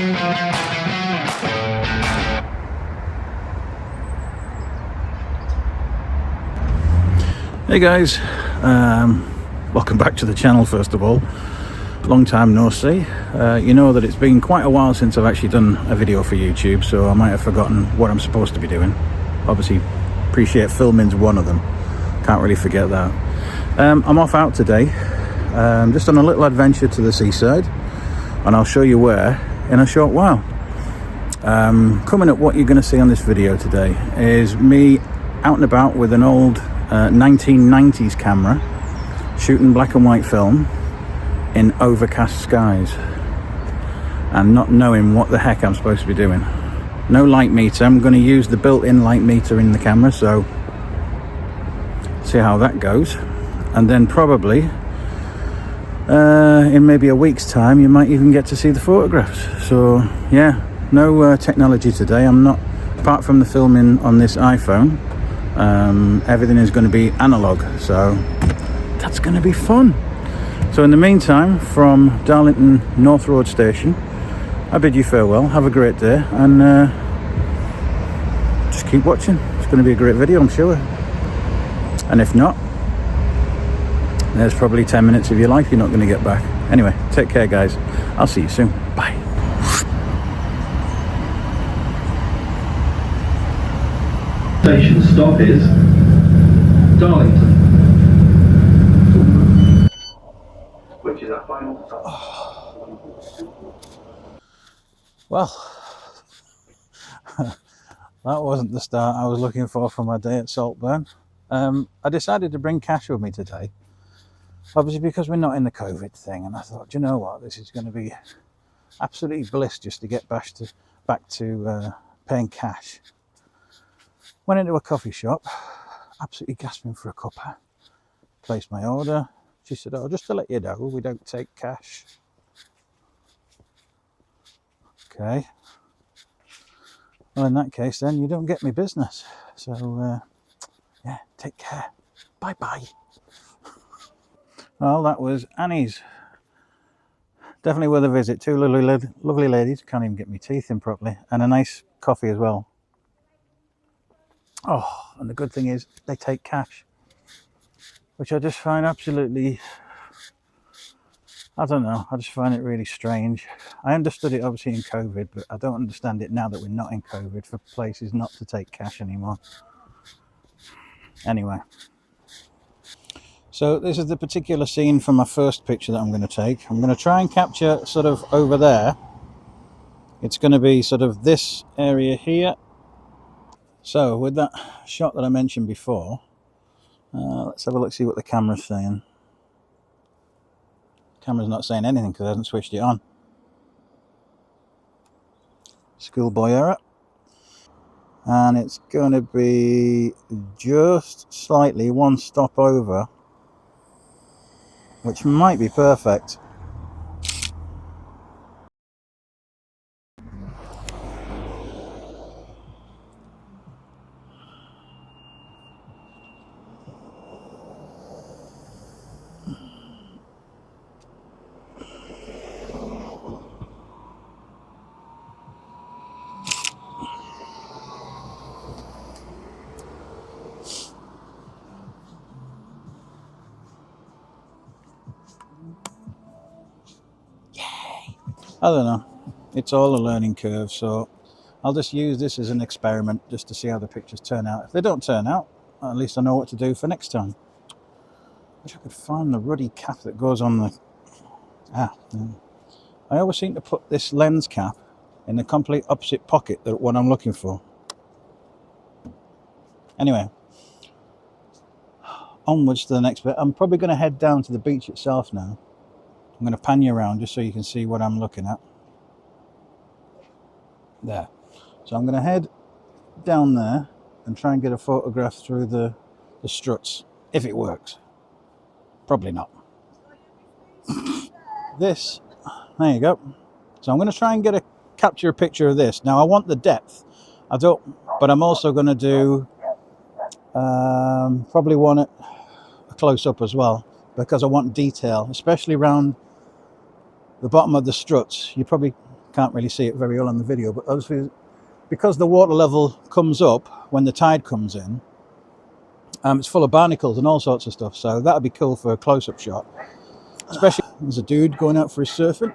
Hey guys, welcome back to the channel. First of all, long time no see. You know that it's been quite a while since I've actually done a video for YouTube, so I might have forgotten what I'm supposed to be doing. Obviously appreciate filming's one of them, can't really forget that. I'm off out today, just on a little adventure to the seaside, and I'll show you where in a short while. Coming up, what you're going to see on this video today is me out and about with an old 1990s camera, shooting black and white film in overcast skies and not knowing what the heck I'm supposed to be doing. No light meter. I'm going to use the built-in light meter in the camera, so see how that goes. And then probably in maybe a week's time you might even get to see the photographs. So yeah, no technology today. I'm not, apart from the filming on this iPhone, everything is going to be analog, so that's going to be fun. So in the meantime, from Darlington North Road Station, I bid you farewell. Have a great day, and just keep watching. It's going to be a great video, I'm sure. And if not, there's probably 10 minutes of your life you're not going to get back. Anyway, take care guys, I'll see you soon. Bye. Station stop is Darlington, which is our final stop. Well, that wasn't the start I was looking for my day at Saltburn. I decided to bring cash with me today, obviously because we're not in the COVID thing, and I thought, you know what, this is going to be absolutely bliss just to get back to paying cash. Went into a coffee shop, absolutely gasping for a cuppa, placed my order. She said, oh, just to let you know, we don't take cash. Okay, well in that case then you don't get me business, so yeah, take care, bye bye. Well, that was Annie's. Definitely worth a visit. Two lovely ladies, can't even get my teeth in properly, and a nice coffee as well. Oh, and the good thing is they take cash, which I just find absolutely, I don't know, I just find it really strange. I understood it obviously in COVID, but I don't understand it now that we're not in COVID, for places not to take cash anymore. Anyway, so this is the particular scene from my first picture that I'm going to take. I'm going to try and capture sort of over there. It's going to be sort of this area here. So with that shot that I mentioned before, let's have a look, see what the camera's saying. The camera's not saying anything because I haven't switched it on. Schoolboy error. And it's going to be just slightly one stop over, which might be perfect. I don't know, it's all a learning curve, so I'll just use this as an experiment just to see how the pictures turn out. If they don't turn out, at least I know what to do for next time. Wish I could find the ruddy cap that goes on the... I always seem to put this lens cap in the complete opposite pocket that what I'm looking for. Anyway, onwards to the next bit. I'm probably going to head down to the beach itself now. I'm going to pan you around just so you can see what I'm looking at. There. So I'm going to head down there and try and get a photograph through the struts, if it works. Probably not. This, there you go. So I'm going to try and capture a picture of this. Now I want the depth. I don't, but I'm also going to do, probably want it a close up as well, because I want detail, especially around the bottom of the struts. You probably can't really see it very well on the video, but obviously because the water level comes up when the tide comes in, it's full of barnacles and all sorts of stuff, so that would be cool for a close-up shot. Especially there's a dude going out for his surfing.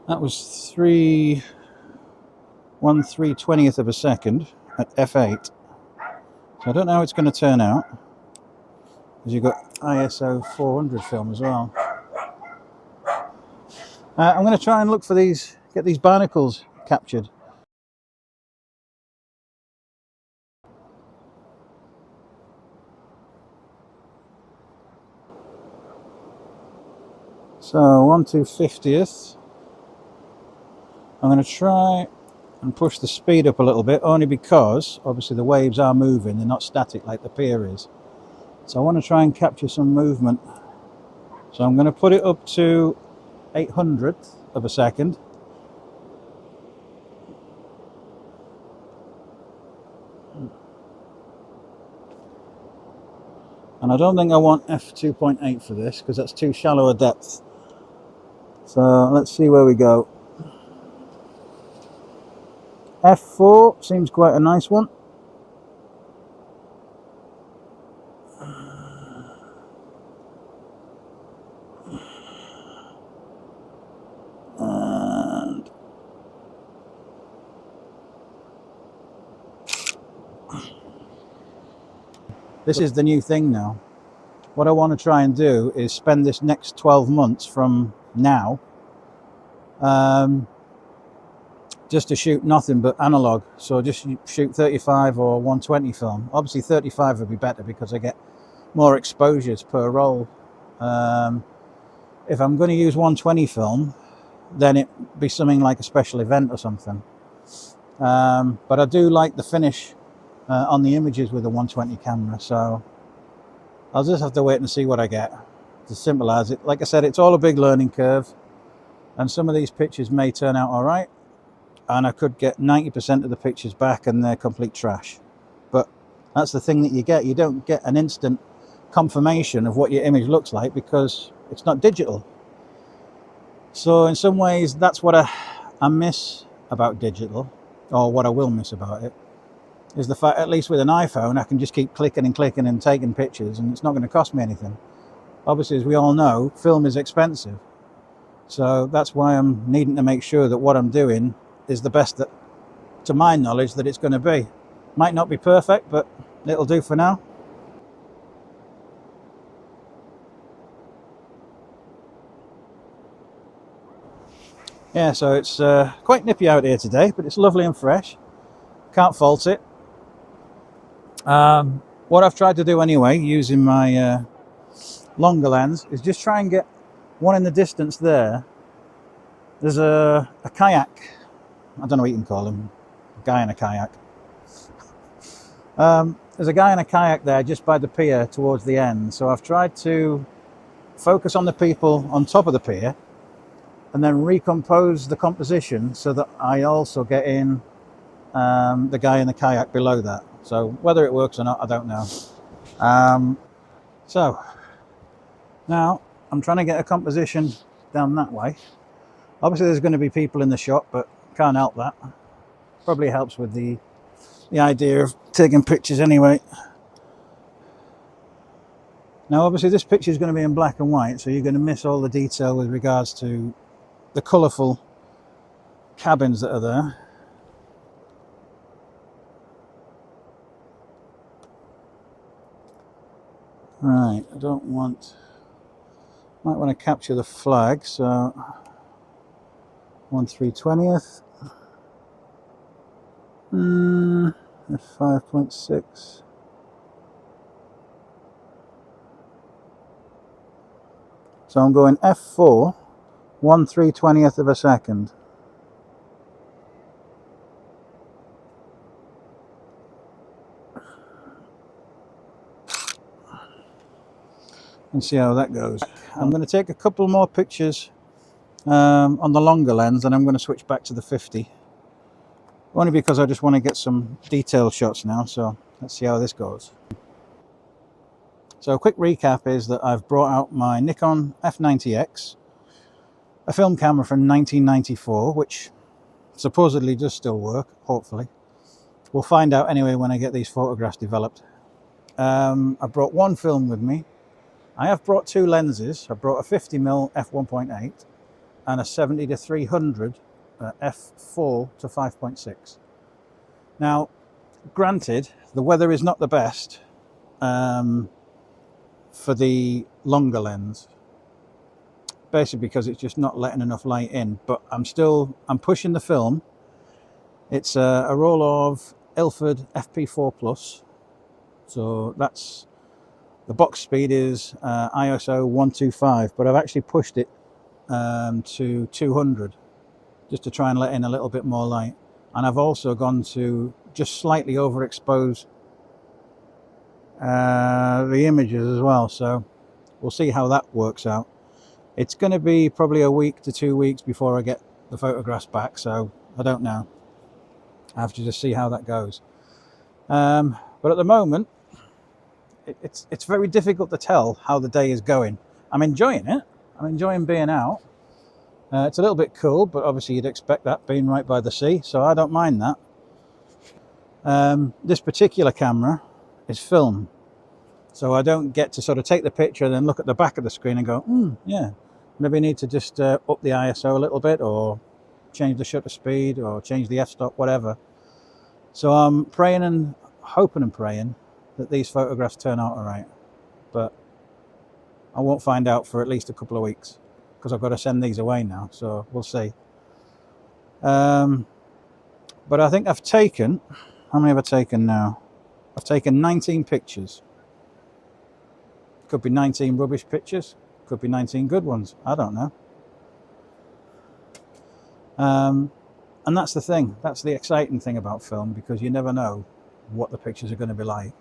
That was 1/320th of a second at f8. So I don't know how it's going to turn out, because you've got ISO 400 film as well. I'm going to try and look for these, get these barnacles captured. So 1/250th. I'm going to try and push the speed up a little bit, only because obviously the waves are moving, they're not static like the pier is. So I want to try and capture some movement. So I'm going to put it up to 800th of a second. And I don't think I want f2.8 for this, because that's too shallow a depth. So let's see where we go. f4 seems quite a nice one. And this is the new thing now. What I want to try and do is spend this next 12 months from now just to shoot nothing but analog. So just shoot 35 or 120 film. Obviously 35 would be better because I get more exposures per roll. If I'm going to use 120 film, then it'd be something like a special event or something. But I do like the finish on the images with a 120 camera, so I'll just have to wait and see what I get. It's as simple as it. Like I said, it's all a big learning curve, and some of these pictures may turn out all right, and I could get 90% of the pictures back and they're complete trash. But that's the thing that you get. You don't get an instant confirmation of what your image looks like because it's not digital. So in some ways, that's what I miss about digital, or what I will miss about it, is the fact, at least with an iPhone, I can just keep clicking and clicking and taking pictures, and it's not going to cost me anything. Obviously, as we all know, film is expensive. So that's why I'm needing to make sure that what I'm doing is the best that, to my knowledge, that it's going to be. Might not be perfect, but it'll do for now. Yeah, so it's quite nippy out here today, but it's lovely and fresh. Can't fault it. What I've tried to do anyway, using my longer lens, is just try and get one in the distance there. There's a kayak. I don't know what you can call him. A guy in a kayak. There's a guy in a kayak there just by the pier towards the end. So I've tried to focus on the people on top of the pier and then recompose the composition so that I also get in the guy in the kayak below that. So whether it works or not, I don't know. So now I'm trying to get a composition down that way. Obviously there's going to be people in the shot, but can't help that. Probably helps with the idea of taking pictures anyway. Now obviously this picture is going to be in black and white, so you're going to miss all the detail with regards to the colourful cabins that are there. Right, I don't want, might want to capture the flag, so 1/320th. F5.6. So I'm going f4, 1/320th of a second. and see how that goes. I'm going to take a couple more pictures on the longer lens, and I'm going to switch back to the 50. Only because I just want to get some detailed shots now, so let's see how this goes. So a quick recap is that I've brought out my Nikon F90X, a film camera from 1994, which supposedly does still work, hopefully. We'll find out anyway when I get these photographs developed. I brought one film with me. I have brought two lenses. I brought a 50mm f1.8 and a 70-300 f4 to 5.6. Now, granted, the weather is not the best for the longer lens, basically because it's just not letting enough light in, but I'm pushing the film. It's a roll of Ilford FP4 Plus, so that's the box speed is ISO 125, but I've actually pushed it to 200 just to try and let in a little bit more light. And I've also gone to just slightly overexpose the images as well, so we'll see how that works out. It's going to be probably a week to 2 weeks before I get the photographs back, so I don't know. I have to just see how that goes. But at the moment, it's very difficult to tell how the day is going. I'm enjoying it. I'm enjoying being out. It's a little bit cool, but obviously you'd expect that being right by the sea, so I don't mind that. This particular camera is film, so I don't get to sort of take the picture and then look at the back of the screen and go, yeah, maybe need to just up the ISO a little bit, or change the shutter speed, or change the f-stop, whatever. So I'm praying and hoping and praying that these photographs turn out all right, but I won't find out for at least a couple of weeks because I've got to send these away now, so we'll see. But I think I've taken, how many have I taken now? I've taken 19 pictures. Could be 19 rubbish pictures, could be 19 good ones, I don't know. And that's the thing, that's the exciting thing about film, because you never know what the pictures are going to be like.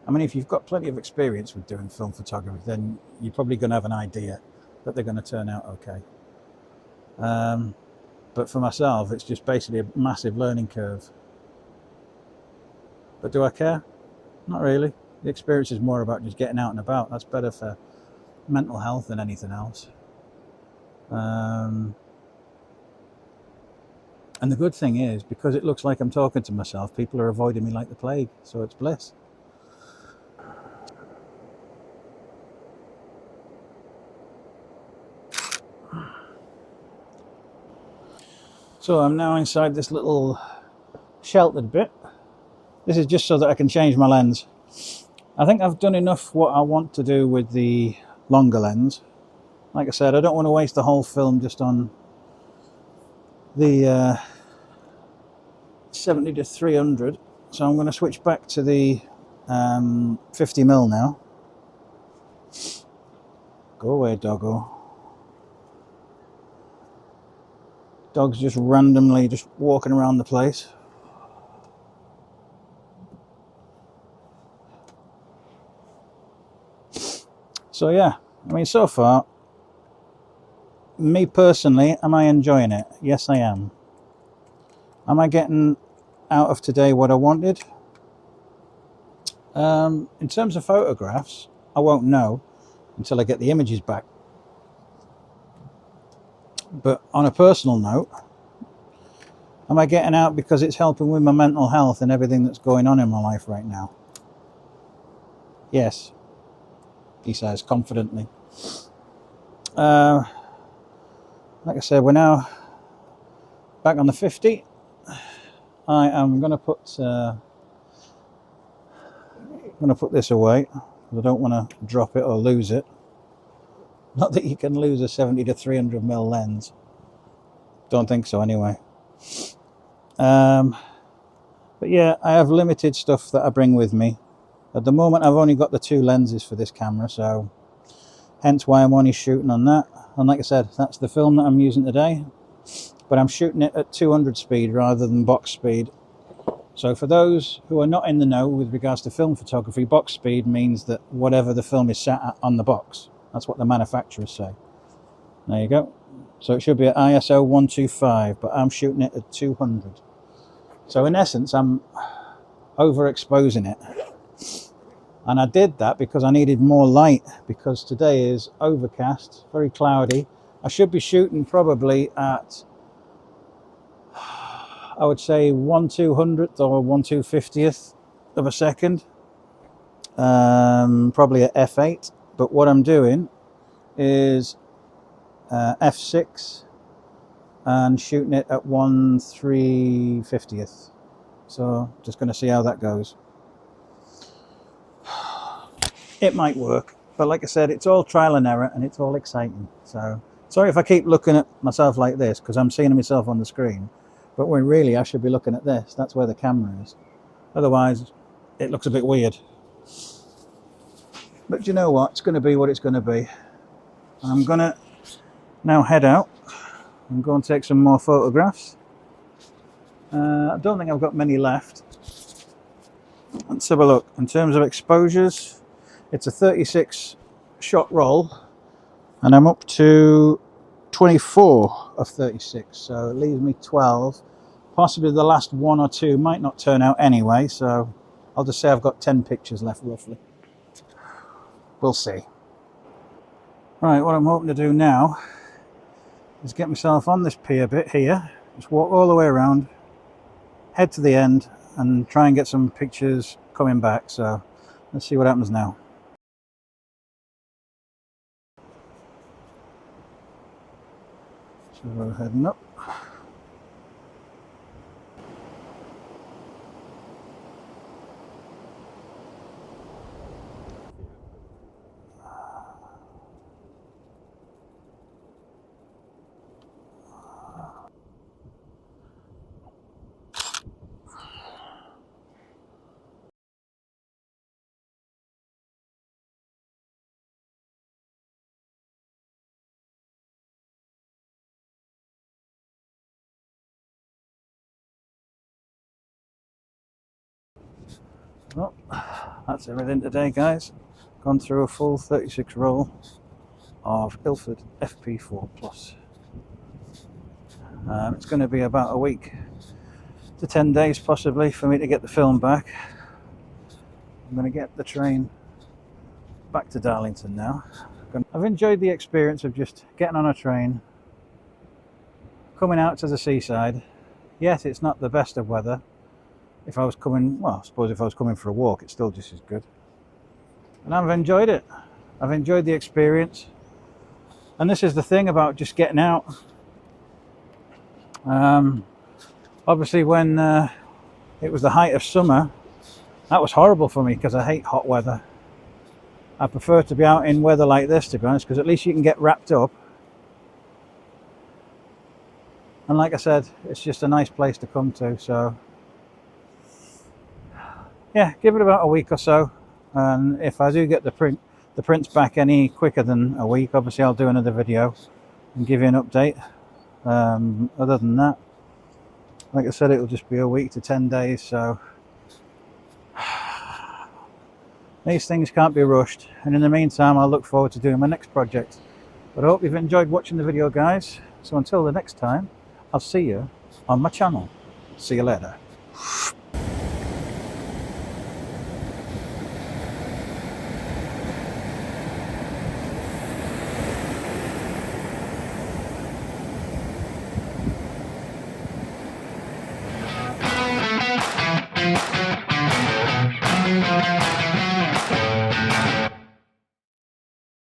I mean, if you've got plenty of experience with doing film photography, then you're probably going to have an idea that they're going to turn out okay. But for myself, it's just basically a massive learning curve. But do I care? Not really. The experience is more about just getting out and about. That's better for mental health than anything else. And the good thing is, because it looks like I'm talking to myself, people are avoiding me like the plague, so it's bliss. So I'm now inside this little sheltered bit. This is just so that I can change my lens. I think I've done enough what I want to do with the longer lens. Like I said, I don't want to waste the whole film just on the 70-300, so I'm going to switch back to the 50mm now. Go away, doggo. Dog's just randomly just walking around the place. So yeah, I mean, so far, me personally, am I enjoying it? Yes, I am. Am I getting out of today what I wanted? In terms of photographs, I won't know until I get the images back. But on a personal note, am I getting out because it's helping with my mental health and everything that's going on in my life right now? Yes, he says confidently. Like I said, we're now back on the 50. I am going to put this away because I don't want to drop it or lose it. Not that you can lose a 70-300mm lens. Don't think so anyway. But yeah, I have limited stuff that I bring with me. At the moment I've only got the two lenses for this camera, so hence why I'm only shooting on that. And like I said, that's the film that I'm using today, but I'm shooting it at 200 speed rather than box speed, So for those who are not in the know with regards to film photography, box speed means that whatever the film is sat at on the box. That's what the manufacturers say. There you go. So it should be at ISO 125, but I'm shooting it at 200. So in essence, I'm overexposing it. And I did that because I needed more light, because today is overcast, very cloudy. I should be shooting probably at, I would say 1/200th or 1/250th of a second. Probably at f8. But what I'm doing is f6 and shooting it at 1/350th. So just going to see how that goes. It might work, but like I said, it's all trial and error and it's all exciting. So sorry if I keep looking at myself like this, because I'm seeing myself on the screen, but when really I should be looking at this. That's where the camera is. Otherwise it looks a bit weird. But you know what, it's going to be what it's going to be. I'm going to now head out and go and take some more photographs. I don't think I've got many left. Let's have a look. In terms of exposures, it's a 36 shot roll and I'm up to 24 of 36, so it leaves me 12. Possibly the last 1 or 2 might not turn out anyway, so I'll just say I've got 10 pictures left roughly. We'll see. Right, what I'm hoping to do now is get myself on this pier bit here, just walk all the way around, head to the end and try and get some pictures coming back. So let's see what happens now. So we're heading up. Well, that's everything today, guys. Gone through a full 36 roll of Ilford FP4 Plus. It's going to be about a week to 10 days possibly for me to get the film back. I'm going to get the train back to Darlington now. I've enjoyed the experience of just getting on a train, coming out to the seaside. Yet it's not the best of weather. If I was coming, well, I suppose if I was coming for a walk, it's still just as good. And I've enjoyed it. I've enjoyed the experience. And this is the thing about just getting out. Obviously when it was the height of summer, that was horrible for me because I hate hot weather. I prefer to be out in weather like this, to be honest, because at least you can get wrapped up. And like I said, it's just a nice place to come to. So yeah, give it about a week or so, and if I do get the prints back any quicker than a week, obviously I'll do another video and give you an update. Other than that, like I said, it will just be a week to 10 days, so these things can't be rushed. And in the meantime, I'll look forward to doing my next project. But I hope you've enjoyed watching the video, guys. So until the next time, I'll see you on my channel. See you later.